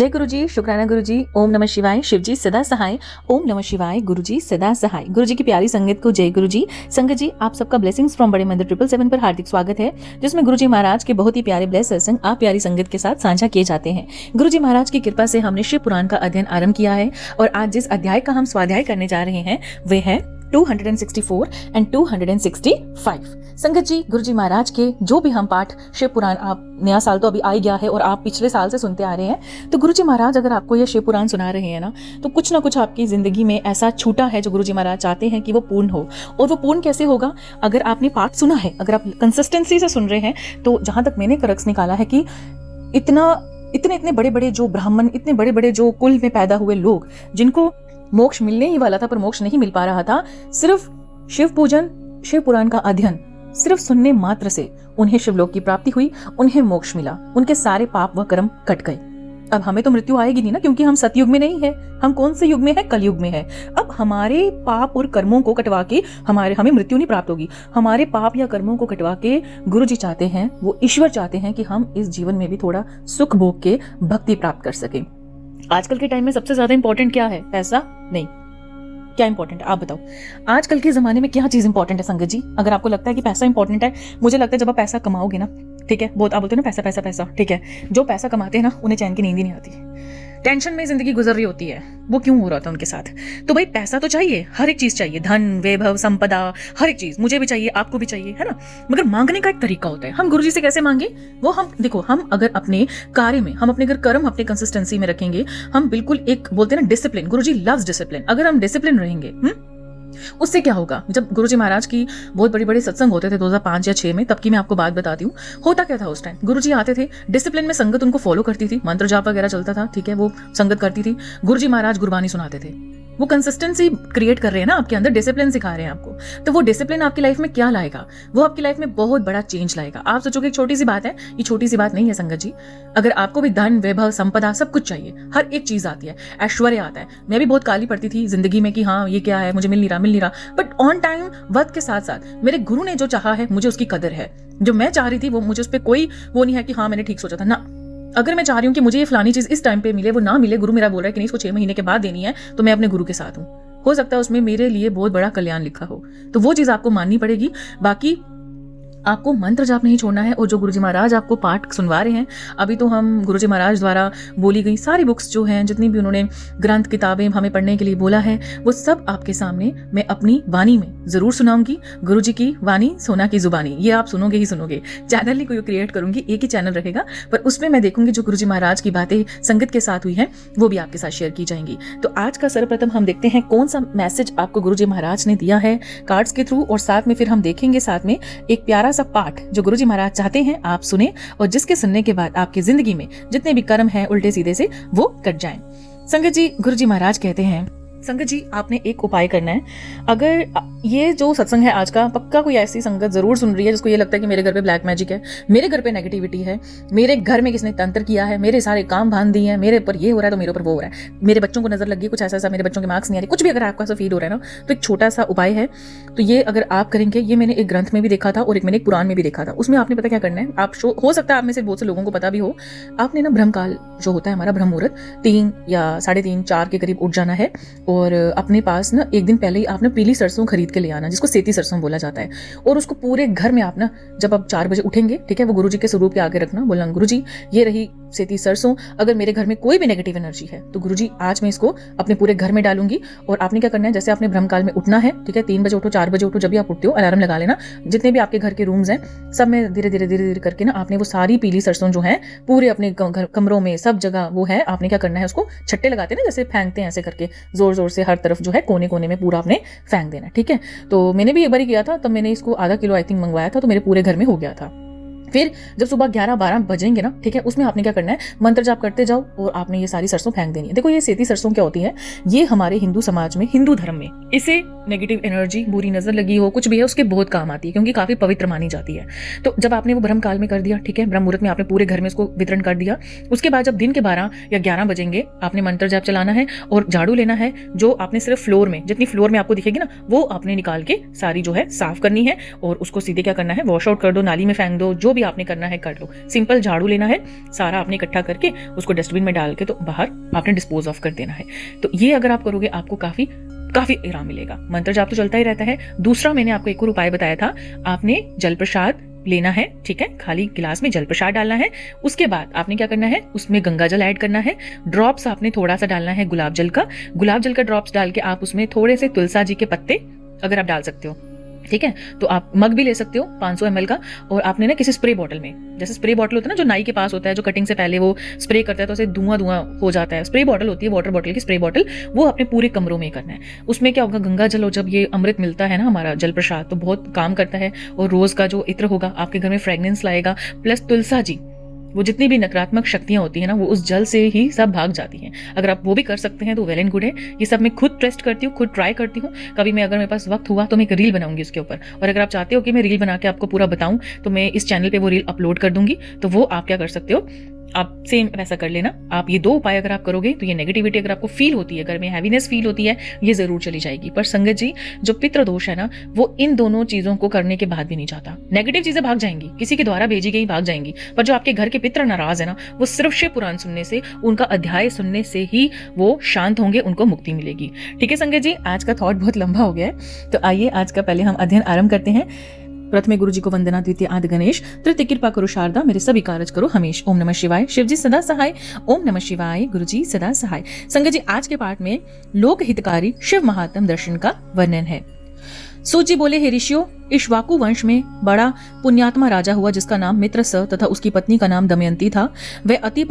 जय गुरु जी, शुक्राना गुरु जी। ओम नमः शिवाय, शिव जी सदा सहाय। ओम नमः शिवाय, गुरु जी सदा सहाय। गुरु जी की प्यारी संगत को जय गुरु जी। संगत जी, आप सबका ब्लेसिंग्स फ्रॉम बड़े मंदिर 777 पर हार्दिक स्वागत है, जिसमें गुरु जी महाराज के बहुत ही प्यारे ब्लेस सत्संग आप प्यारी संगत के साथ साझा किए जाते हैं। गुरु जी महाराज की कृपा से हमने शिव पुराण का अध्ययन आरंभ किया है और आज जिस अध्याय का हम स्वाध्याय करने जा रहे हैं वे है 264 एंड 265। संगत जी, गुरु जी महाराज के जो भी हम पाठ शिव पुराण, आप नया साल तो अभी आ ही गया है और आप पिछले साल से सुनते आ रहे हैं, तो गुरु जी महाराज अगर आपको ये शिव पुराण सुना रहे हैं ना, तो कुछ ना कुछ आपकी जिंदगी में ऐसा छूटा है जो गुरु जी महाराज चाहते हैं कि वो पूर्ण हो। और वो पूर्ण कैसे होगा? अगर आपने पाठ सुना है, अगर आप कंसिस्टेंसी से सुन रहे हैं, तो जहां तक मैंने करक्स निकाला है कि इतने बड़े बड़े जो ब्राह्मण, इतने बड़े बड़े जो कुल में पैदा हुए लोग, जिनको मोक्ष मिलने ही वाला था पर मोक्ष नहीं मिल पा रहा था, सिर्फ शिव पूजन, शिव पुराण का अध्ययन सिर्फ सुनने मात्र से उन्हें शिवलोक की प्राप्ति हुई, उन्हें मोक्ष मिला, उनके सारे पाप व कर्म कट गए। अब हमें तो मृत्यु आएगी नहीं ना, क्योंकि हम सतयुग में नहीं है, हम कौन से युग में है? कलयुग में है। अब हमारे पाप और कर्मों को कटवा के हमें मृत्यु नहीं प्राप्त होगी। हमारे पाप या कर्मों को कटवा के गुरु जी चाहते हैं, वो ईश्वर चाहते हैं कि हम इस जीवन में भी थोड़ा सुख भोग के भक्ति प्राप्त कर सकें। आजकल के टाइम में सबसे ज्यादा इंपॉर्टेंट क्या है? पैसा नहीं। क्या इंपॉर्टेंट है आप बताओ? आजकल के जमाने में क्या चीज इंपॉर्टेंट है संगत जी? अगर आपको लगता है कि पैसा इंपॉर्टेंट है, मुझे लगता है जब आप पैसा कमाओगे ना, ठीक है, बहुत आप बोलते हो ना पैसा पैसा पैसा, ठीक है, जो पैसा कमाते हैं ना उन्हें चैन की नींद ही नहीं आती, टेंशन में जिंदगी गुजर रही होती है। वो क्यों हो रहा था उनके साथ? तो भाई पैसा तो चाहिए, हर एक चीज चाहिए, धन, वैभव, संपदा, हर एक चीज मुझे भी चाहिए, आपको भी चाहिए, है ना। मगर मांगने का एक तरीका होता है। हम गुरु जी से कैसे मांगे? वो हम देखो, हम अगर अपने कार्य में, हम अपने अगर कर्म अपने कंसिस्टेंसी में रखेंगे, हम बिल्कुल एक बोलते हैं ना डिसिप्लिन, गुरु जी लव्स डिसिप्लिन, अगर हम डिसिप्लिन रहेंगे, उससे क्या होगा? जब गुरुजी महाराज की बहुत बड़ी बड़ी सत्संग होते थे 2005 या 6 में, तब की मैं आपको बात बताती हूँ। होता क्या था उस टाइम? गुरुजी आते थे, डिसिप्लिन में संगत उनको फॉलो करती थी, मंत्र जाप वगैरह चलता था, ठीक है, वो संगत करती थी। गुरुजी महाराज गुरबानी सुनाते थे। वो कंसिस्टेंसी क्रिएट कर रहे हैं ना आपके अंदर, डिसिप्लिन सिखा रहे हैं आपको। तो वो डिसिप्लिन आपकी लाइफ में क्या लाएगा? वो आपकी लाइफ में बहुत बड़ा चेंज लाएगा। आप सोचोगे एक छोटी सी बात है, ये छोटी सी बात नहीं है संगत जी। अगर आपको भी धन, वैभव, संपदा सब कुछ चाहिए, हर एक चीज आती है, ऐश्वर्य आता है। मैं भी बहुत काली पड़ती थी जिंदगी में कि हाँ ये क्या है, मुझे मिल नहीं रहा, बट ऑन टाइम वक्त के साथ साथ मेरे गुरु ने जो चाहा है, मुझे उसकी कदर है। जो मैं चाह रही थी वो मुझे उस पर कोई वो नहीं है कि हाँ मैंने ठीक सोचा था ना। अगर मैं चाह रही हूँ कि मुझे ये फलानी चीज इस टाइम पे मिले, वो ना मिले, गुरु मेरा बोल रहा है कि नहीं इसको 6 महीने के बाद देनी है, तो मैं अपने गुरु के साथ हूँ। हो सकता है उसमें मेरे लिए बहुत बड़ा कल्याण लिखा हो, तो वो चीज आपको माननी पड़ेगी। बाकी आपको मंत्र जाप नहीं छोड़ना है। और जो गुरुजी महाराज आपको पाठ सुनवा रहे हैं, अभी तो हम गुरुजी महाराज द्वारा बोली गई सारी बुक्स जो हैं, जितनी भी उन्होंने ग्रंथ किताबें हमें पढ़ने के लिए बोला है, वो सब आपके सामने मैं अपनी वाणी में जरूर सुनाऊंगी। गुरुजी की वाणी, सोना की जुबानी, ये आप सुनोगे ही सुनोगे। चैनल ही कोई क्रिएट करूंगी, एक ही चैनल रहेगा, पर उसमें मैं देखूंगी जो गुरुजी महाराज की बातें संगत के साथ हुई हैं वो भी आपके साथ शेयर की जाएंगी। तो आज का सर्वप्रथम हम देखते हैं कौन सा मैसेज आपको गुरुजी महाराज ने दिया है कार्ड्स के थ्रू, और साथ में फिर हम देखेंगे साथ में एक प्यारा सा पाठ जो गुरुजी महाराज चाहते हैं आप सुने, और जिसके सुनने के बाद आपकी जिंदगी में जितने भी कर्म हैं उल्टे सीधे से वो कट जाएं। संगत जी, गुरुजी महाराज कहते हैं, संगत जी आपने एक उपाय करना है। अगर ये जो सत्संग है आज का, पक्का कोई ऐसी संगत जरूर सुन रही है जिसको ये लगता है कि मेरे घर पे ब्लैक मैजिक है, मेरे घर पे नेगेटिविटी है, मेरे घर में किसने तंत्र किया है, मेरे सारे काम बांध दिए हैं, मेरे ऊपर ये हो रहा है तो मेरे ऊपर वो हो रहा है, मेरे बच्चों को नजर लग गई, कुछ ऐसा मेरे बच्चों के मार्क्स नहीं आ रहे, कुछ भी अगर आपको ऐसा फील हो रहा है ना, तो एक छोटा सा उपाय है। तो ये अगर आप करेंगे, ये मैंने एक ग्रंथ में भी देखा था और एक मैंने एक पुराण में भी देखा था। उसमें आपने पता क्या करना है, आप हो सकता है आप में से बहुत से लोगों को पता भी हो, आपने ना ब्रह्मकाल जो होता है हमारा ब्रह्म मुहूर्त 3 या 3:30 4 के करीब उठ जाना है, और अपने पास ना एक दिन पहले ही आपने पीली सरसों खरीद के ले आना, जिसको सेती सरसों बोला जाता है, और उसको पूरे घर में आप ना, जब आप 4 बजे उठेंगे, ठीक है, वो गुरुजी के स्वरूप के आगे रखना, बोलना गुरुजी ये रही सेती सरसों, अगर मेरे घर में कोई भी नेगेटिव एनर्जी है तो गुरुजी आज मैं इसको अपने पूरे घर में डालूंगी। और आपने क्या करना है, जैसे आपने ब्रह्मकाल में उठना है, ठीक है, 3 बजे उठो, 4 बजे उठो, जब भी आप उठते हो अलार्म लगा लेना। जितने भी आपके घर के रूम्स हैं सब में धीरे धीरे करके ना आपने वो सारी पीली सरसों जो है पूरे अपने कमरों में सब जगह वो है, आपने क्या करना है, उसको छट्टे लगाते हैं ना, जैसे फेंकते हैं ऐसे करके जोर जोर से हर तरफ जो है कोने कोने में पूरा आपने फेंक देना, ठीक है। तो मैंने भी एक बार किया था, तब मैंने इसको आधा किलो आई थिंक मंगवाया था, तो मेरे पूरे घर में हो गया था। फिर जब सुबह 11-12 बजेंगे ना, ठीक है, उसमें आपने क्या करना है, मंत्र जाप करते जाओ और आपने ये सारी सरसों फेंक देनी है। देखो ये सेती सरसों क्या होती है, ये हमारे हिंदू समाज में, हिंदू धर्म में, इसे नेगेटिव एनर्जी, बुरी नजर लगी हो, कुछ भी है, उसके बहुत काम आती है, क्योंकि काफी पवित्र मानी जाती है। तो जब आपने वो ब्रह्म काल में कर दिया, ठीक है, ब्रह्म मुहूर्त में आपने पूरे घर में इसको वितरण कर दिया, उसके बाद जब दिन के 12 या 11 बजेंगे आपने मंत्र जाप चलाना है और झाड़ू लेना है। जो आपने सिर्फ फ्लोर में, जितनी फ्लोर में आपको दिखेगी ना, वो आपने निकाल के सारी जो है साफ करनी है, और उसको सीधे क्या करना है, वॉश आउट कर दो, नाली में फेंक दो, जो भी भी आपने करना है कर लो। सिंपल झाड़ू लेना है, सारा आपने इकट्ठा करके उसको डस्टबिन में डाल के तो बाहर आपने डिस्पोज ऑफ कर देना है। तो ये अगर आप करोगे आपको काफी आराम मिलेगा। मंत्र जाप तो चलता ही रहता है। दूसरा मैंने आपको एक और उपाय बताया था, आपने जल प्रसाद लेना है, ठीक है, खाली गिलास में जल प्रसाद डालना है। उसके बाद आपने क्या करना है, उसमें गंगा जल ऐड करना है, ड्रॉप्स आपने थोड़ा सा डालना है गुलाब जल का ड्रॉप्स डाल के आप उसमें थोड़े से तुलसा जी के पत्ते अगर आप डाल सकते हो, ठीक है, तो आप मग भी ले सकते हो 500 ml का, और आपने ना किसी स्प्रे बॉटल में, जैसे स्प्रे बॉटल होता है ना जो नाई के पास होता है, जो कटिंग से पहले वो स्प्रे करता है तो उसे धुआं हो जाता है, स्प्रे बॉटल होती है, वाटर बॉटल की स्प्रे बॉटल, वो अपने पूरे कमरों में करना है। उसमें क्या होगा, गंगा जल और जब ये अमृत मिलता है ना हमारा जल प्रसाद, तो बहुत काम करता है। और रोज का जो इत्र होगा आपके घर में फ्रेग्रेंस लाएगा, प्लस तुलसा जी, वो जितनी भी नकारात्मक शक्तियां होती है ना वो उस जल से ही सब भाग जाती हैं। अगर आप वो भी कर सकते हैं तो वेल एंड गुड है। ये सब मैं खुद टेस्ट करती हूँ, खुद ट्राई करती हूँ। कभी मैं अगर मेरे पास वक्त हुआ तो मैं एक रील बनाऊंगी उसके ऊपर, और अगर आप चाहते हो कि मैं रील बना के आपको पूरा बताऊं तो मैं इस चैनल पे वो रील अपलोड कर दूंगी। तो वो आप क्या कर सकते हो, आप सेम वैसा कर लेना। आप ये 2 उपाय अगर आप करोगे तो ये नेगेटिविटी अगर आपको फील होती है, घर में हैवीनेस फील होती है, ये जरूर चली जाएगी। पर संगत जी, जो पितृ दोष है ना वो इन दोनों चीजों को करने के बाद भी नहीं जाता। नेगेटिव चीजें भाग जाएंगी, किसी के द्वारा भेजी गई भाग जाएंगी, पर जो आपके घर के पितृ नाराज है ना, वो सिर्फ शिव पुराण सुनने से, उनका अध्याय सुनने से ही वो शांत होंगे, उनको मुक्ति मिलेगी। ठीक है संगत जी, आज का थॉट बहुत लंबा हो गया है, तो आइए आज का पहले हम अध्ययन आरंभ करते हैं। प्रथमे गुरु जी को वंदना, द्वितीय आदि गणेश, तृतीय कृपा करो शारदा, मेरे सभी कार्य करो हमेश। ओम नमः शिवाय, शिव जी सदा सहाय। ओम नमः शिवाय, गुरु जी सदा सहाय। संगत जी, आज के पाठ में लोक हितकारी शिव महात्म दर्शन का वर्णन है। सूत जी बोले, हे ऋषियों, इक्ष्वाकु वंश में बड़ा पुण्यात्मा राजा हुआ जिसका नाम मित्रस तथा उसकी पत्नी का नाम दमयंती था। वह अति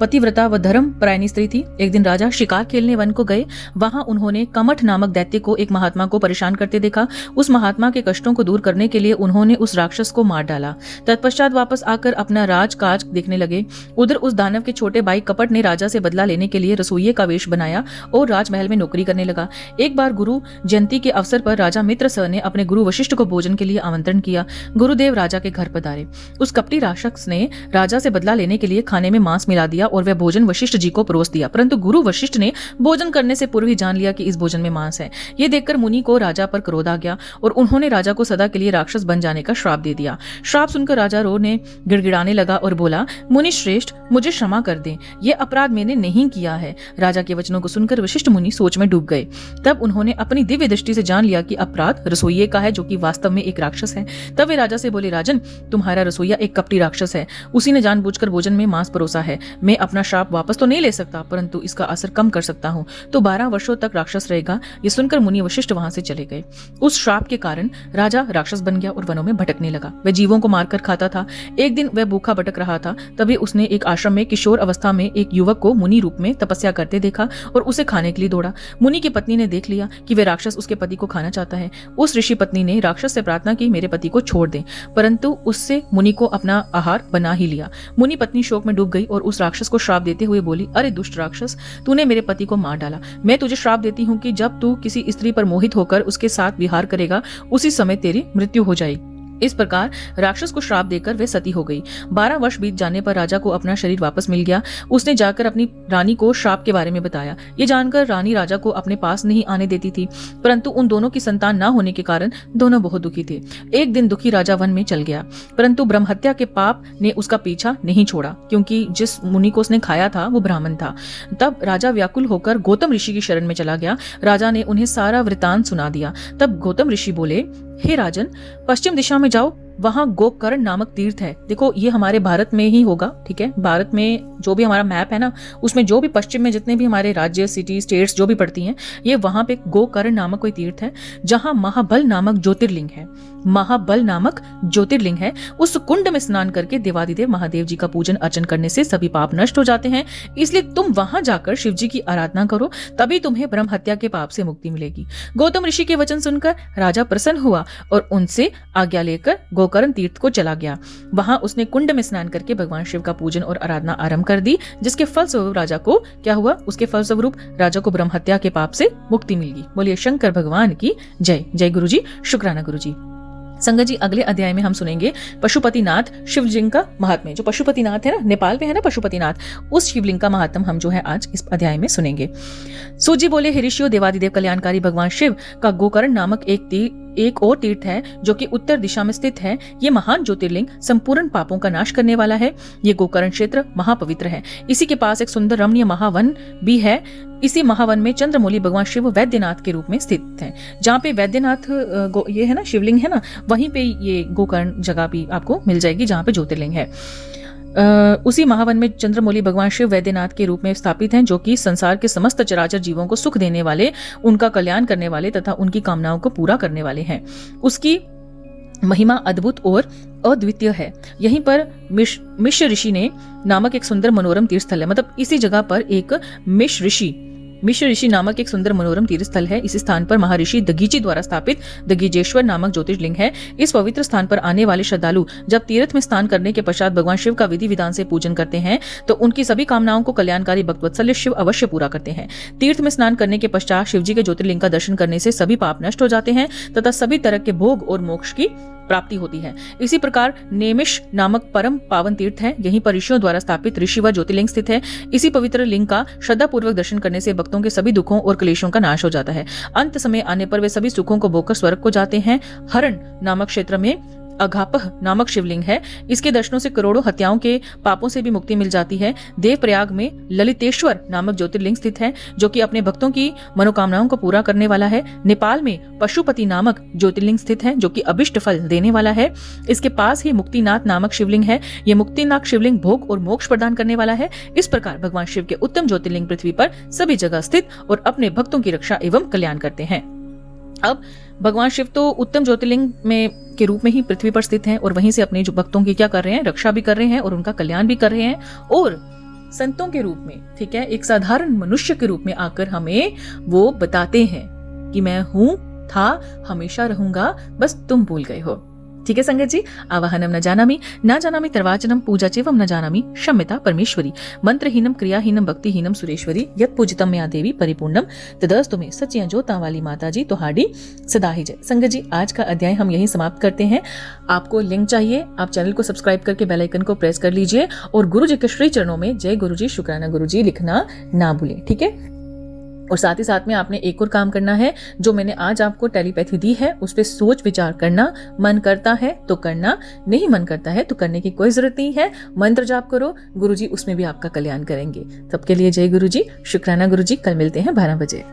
पतिव्रता व धर्म परायणी स्त्री थी। एक दिन राजा शिकार खेलने वन को गए। वहां उन्होंने कमठ नामक दैत्य को, एक महात्मा को परेशान करते देखा। उस महात्मा के कष्टों को दूर करने के लिए उन्होंने उस राक्षस को मार डाला। तत्पश्चात वापस आकर अपना राजकाज देखने लगे। उधर उस दानव के छोटे भाई कपट ने राजा से बदला लेने के लिए रसोइये का वेश बनाया और राजमहल में नौकरी करने लगा। एक बार गुरु जयंती के अवसर पर राजा मित्रस ने अपने गुरु वशिष्ठ को भोजन के लिए आमंत्रण किया। गुरुदेव राजा के घर पधारे। उस कपटी राक्षस ने राजा से बदला लेने के लिए खाने में मांस मिला दिया और वह भोजन वशिष्ठ जी को परोस दिया, परंतु गुरु वशिष्ठ ने भोजन करने से पूर्व ही जान लिया कि इस भोजन में मांस है। यह देखकर मुनि को राजा पर क्रोध आ गया और उन्होंने राजा को सदा के लिए राक्षस बन जाने का श्राप दे दिया। श्राप सुनकर राजा रोने गिड़गिड़ाने लगा और बोला, मुनि श्रेष्ठ, मुझे क्षमा कर दें, यह अपराध मैंने नहीं किया है। राजा के वचनों को सुनकर वशिष्ठ मुनि सोच में डूब गए। तब उन्होंने अपनी दिव्य दृष्टि से जान लिया कि अपराध रसोइये का है, जो कि वास्तव में एक राक्षस है। तब वे राजा से बोले, राजन, तुम्हारा रसोइया एक कपटी राक्षस है, उसी ने जानबूझकर भोजन में मांस परोसा है। मैं अपना श्राप वापस तो नहीं ले सकता, परंतु इसका असर कम कर सकता हूँ, तो 12 वर्षों तक राक्षस रहेगा। ये सुनकर मुनि वशिष्ठ वहां से चले गए। उस श्राप के कारण राजा राक्षस बन गया और वनों में भटकने लगा। वह जीवों को मारकर खाता था। एक दिन वह भूखा भटक रहा था, तभी उसने एक आश्रम में किशोर अवस्था में एक युवक को मुनि रूप में तपस्या करते देखा और उसे खाने के लिए दौड़ा। मुनि की पत्नी ने देख लिया कि वह राक्षस उसके पति को खाना चाहता है। उस ऋषि पत्नी ने राक्षस से प्रार्थना की, मेरे पति को छोड़ दे, परंतु उससे मुनि को अपना आहार बना ही लिया। मुनि पत्नी शोक में डूब गई और उस राक्षस को श्राप देते हुए बोली, अरे दुष्ट राक्षस, तूने मेरे पति को मार डाला। मैं तुझे श्राप देती हूँ कि जब तू किसी स्त्री पर मोहित होकर उसके साथ विहार करेगा, उसी समय तेरी मृत्यु हो जाएगी। इस प्रकार राक्षस को श्राप देकर वे सती हो गई। 12 वर्ष बीत जाने पर राजा को अपना शरीर वापस मिल गया। उसने जाकर अपनी रानी को श्राप के बारे में बताया। ये जानकर रानी राजा को अपने पास नहीं आने देती थी, परंतु उन दोनों की संतान न होने के कारण दोनों बहुत दुखी थे। एक दिन दुखी राजा वन में चल गया, परंतु ब्रह्महत्या के पाप ने उसका पीछा नहीं छोड़ा, क्योंकि जिस मुनि को उसने खाया था वो ब्राह्मण था। तब राजा व्याकुल होकर गौतम ऋषि की शरण में चला गया। राजा ने उन्हें सारा वृतांत सुना दिया। तब गौतम ऋषि बोले, हे राजन, पश्चिम दिशा में जाओ, वहां गोकर्ण नामक तीर्थ है। देखो, ये हमारे भारत में ही होगा, ठीक है। भारत में जो भी हमारा मैप है ना, उसमें जो भी पश्चिम में जितने भी हमारे राज्य, सिटी, स्टेट्स जो भी पड़ती हैं, ये वहां पे गोकर्ण नामक कोई तीर्थ है, जहां महाबल नामक ज्योतिर्लिंग है। महाबल नामक ज्योतिर्लिंग है। उस कुंड में स्नान करके देवादिदेव महादेव जी का पूजन अर्चन करने से सभी पाप नष्ट हो जाते हैं। इसलिए तुम वहां जाकर शिव जी की आराधना करो, तभी तुम्हें ब्रह्म हत्या के पाप से मुक्ति मिलेगी। गौतम ऋषि के वचन सुनकर राजा प्रसन्न हुआ और उनसे आज्ञा लेकर गोकर्ण तीर्थ को चला गया। वहां उसने कुंड में स्नान करके भगवान शिव का पूजन और आराधना आरंभ कर दी, जिसके फलस्वरूप राजा को क्या हुआ, उसके फलस्वरूप राजा को ब्रह्म हत्या के पाप से मुक्ति मिल गई। बोलिए शंकर भगवान की जय। जय गुरु जी, शुक्राना गुरु जी। संगत जी, अगले अध्याय में हम सुनेंगे पशुपतिनाथ शिवलिंग का महात्म्य। जो पशुपतिनाथ है ना, नेपाल में है ना पशुपतिनाथ, उस शिवलिंग का महात्म हम जो है आज इस अध्याय में सुनेंगे। सूत जी बोले, हे ऋषियों, देवादिदेव कल्याणकारी भगवान शिव का गोकर्ण नामक एक एक और तीर्थ है जो कि उत्तर दिशा में स्थित है। ये महान ज्योतिर्लिंग संपूर्ण पापों का नाश करने वाला है। ये गोकर्ण क्षेत्र महापवित्र है। इसी के पास एक सुंदर रमणीय महावन भी है। इसी महावन में चंद्रमौली भगवान शिव वैद्यनाथ के रूप में स्थित है। जहाँ पे वैद्यनाथ ये है ना, शिवलिंग है ना, वहीं पे ये गोकर्ण जगह भी आपको मिल जाएगी जहाँ पे ज्योतिर्लिंग है। उसी महावन में चंद्रमौली भगवान शिव वैद्यनाथ के रूप में स्थापित हैं, जो कि संसार के समस्त चराचर जीवों को सुख देने वाले, उनका कल्याण करने वाले तथा उनकी कामनाओं को पूरा करने वाले हैं। उसकी महिमा अद्भुत और अद्वितीय है। यहीं पर मिश्र ऋषि ने नामक एक सुंदर मनोरम तीर्थ स्थल है। मतलब इसी जगह पर एक मिश्र ऋषि नामक एक सुंदर मनोरम तीर्थ स्थल है। इस स्थान पर महर्षि दगीची द्वारा स्थापित दगीजेश्वर नामक ज्योतिर्लिंग है। इस पवित्र स्थान पर आने वाले श्रद्धालु जब तीर्थ में स्नान करने के पश्चात भगवान शिव का विधि विधान से पूजन करते हैं तो उनकी सभी कामनाओं को कल्याणकारी भक्तवत्सल शिव अवश्य पूरा करते हैं। तीर्थ में स्नान करने के पश्चात शिव जी के ज्योतिर्लिंग का दर्शन करने से सभी पाप नष्ट हो जाते हैं तथा सभी तरह के भोग और मोक्ष की प्राप्ति होती है। इसी प्रकार नेमिष नामक परम पावन तीर्थ है। यहीं पर ऋषियों द्वारा स्थापित ऋषिवर ज्योतिर्लिंग स्थित है। इसी पवित्र लिंग का श्रद्धा पूर्वक दर्शन करने से भक्तों के सभी दुखों और क्लेशों का नाश हो जाता है। अंत समय आने पर वे सभी सुखों को भोगकर स्वर्ग को जाते हैं। हरण नामक क्षेत्र में अघापह नामक शिवलिंग है। इसके दर्शनों से करोड़ों हत्याओं के पापों से भी मुक्ति मिल जाती है। देवप्रयाग में ललितेश्वर नामक ज्योतिर्लिंग स्थित है, जो कि अपने भक्तों की मनोकामनाओं को पूरा करने वाला है। नेपाल में पशुपति नामक ज्योतिर्लिंग स्थित है, जो कि अभिष्ट फल देने वाला है। इसके पास ही मुक्तिनाथ नामक शिवलिंग है। ये मुक्तिनाथ शिवलिंग भोग और मोक्ष प्रदान करने वाला है। इस प्रकार भगवान शिव के उत्तम ज्योतिर्लिंग पृथ्वी पर सभी जगह स्थित और अपने भक्तों की रक्षा एवं कल्याण करते हैं। अब भगवान शिव तो उत्तम ज्योतिर्लिंग में के रूप में ही पृथ्वी पर स्थित हैं और वहीं से अपने जो भक्तों की क्या कर रहे हैं, रक्षा भी कर रहे हैं और उनका कल्याण भी कर रहे हैं। और संतों के रूप में, ठीक है, एक साधारण मनुष्य के रूप में आकर हमें वो बताते हैं कि मैं हूं, था, हमेशा रहूंगा, बस तुम भूल गए हो। ठीक है संगत जी, आवाहनम न जानामि तर्वाचनम पूजा चेवम न जानामि क्षम्यता परमेश्वरी मंत्रहीनम क्रियाहीनम भक्तिहीनम सुरेश्वरी यत् पूजितम मया देवी परिपूर्णम तदस्तु में सच्चियां जोता वाली माता जी तोहाड़ी सदा ही जय। संगत जी, आज का अध्याय हम यहीं समाप्त करते हैं। आपको लिंक चाहिए, आप चैनल को सब्सक्राइब करके बेल आइकन को प्रेस कर लीजिए और गुरु जी के श्री चरणों में जय गुरु जी, शुक्राना गुरु जी लिखना ना भूलें। ठीक है, और साथ ही साथ में आपने एक और काम करना है, जो मैंने आज आपको टेलीपैथी दी है उस पर सोच विचार करना। मन करता है तो करना, नहीं मन करता है तो करने की कोई जरूरत नहीं है। मंत्र जाप करो, गुरुजी उसमें भी आपका कल्याण करेंगे। सबके लिए जय गुरुजी, शुक्राना गुरुजी। कल मिलते हैं 12 बजे।